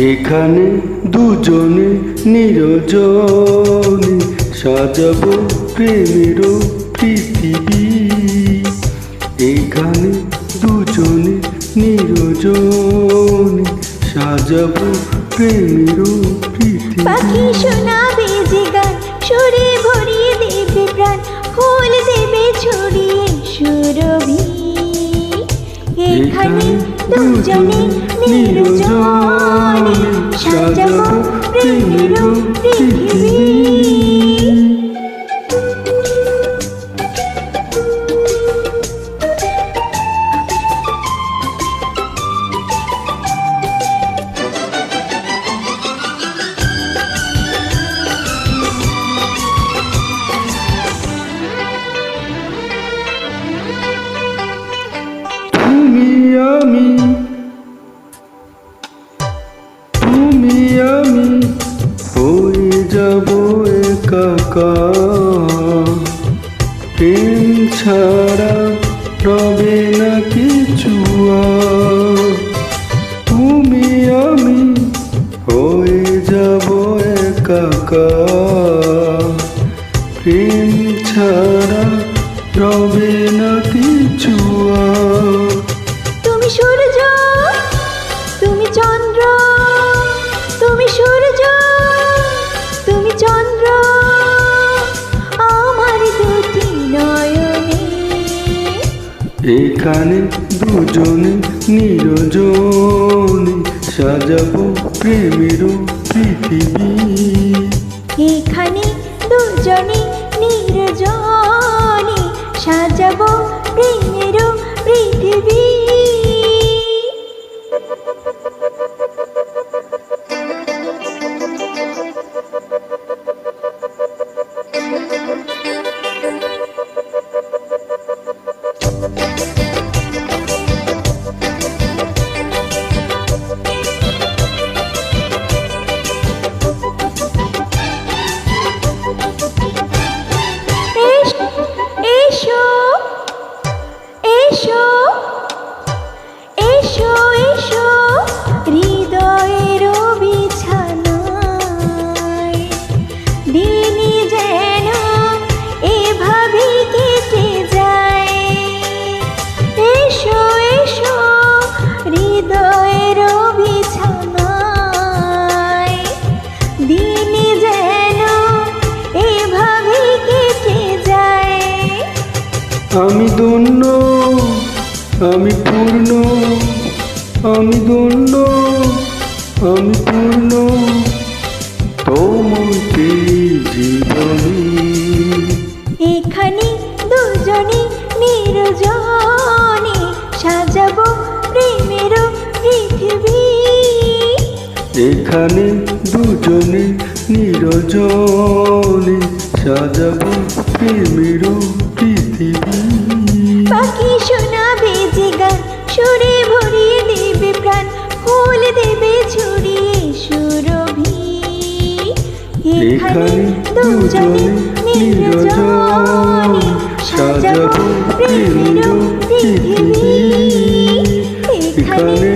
এখানে দুজনে নিরজনে সাজাবো প্রেমের পৃথিবী। এখানে দুজনে নিরজনে সাজাবো প্রেমের পৃথিবী। পাখি শোনাবে যে গান, সুরে ভরিয়ে দেবে প্রাণ, ফুল দেবে ছড়িয়ে সুরভি। এখানে দুজনে নির্জনে সাজাবো প্রেমের পৃথিবী। তুমি আমি হয়ে যাব একাকার, প্রেম ছাড়া রবে না কিছু আর। তুমি আমি হয়ে যাব একাকার, প্রেম ছাড়া রবে না কিছু আর। তুমি সূর্য, তুমি চন্দ্র, তুমি সূর্য, তুমি চন্দ্র, আমার দুটি নয়নে। এখানে দুজনে নিরজনে সাজাবো প্রেমের পৃথিবী। এখানে দুজনে নির্জনে সাজাবো প্রেমের পৃথিবী। এসো এসো এসো এসো হৃদয়ের বিছানায়, দিনই যেন এভাবে কেটে যায়। এসো এসো হৃদয়ের বিছানায়, দিনই যেন এভাবে কেটে যায়। আমি ধন্য, আমি পূর্ণ, আমি ধন্য, আমি পূর্ণ তোমাকে জীবনে। এখানে দুজনে নির্জনে সাজাবো প্রেমের পৃথিবী। এখানে দুজনে নিরজনে সাজাবো প্রেমের পৃথিবী। পাখি শোনাবে যে গান, সুরে ভরিয়ে দেবে প্রাণ, ফুল দেবে ছড়িয়ে সুরভি। এখানে দুজনে নির্জনে সাজাবো প্রেমের পৃথিবী। এখানে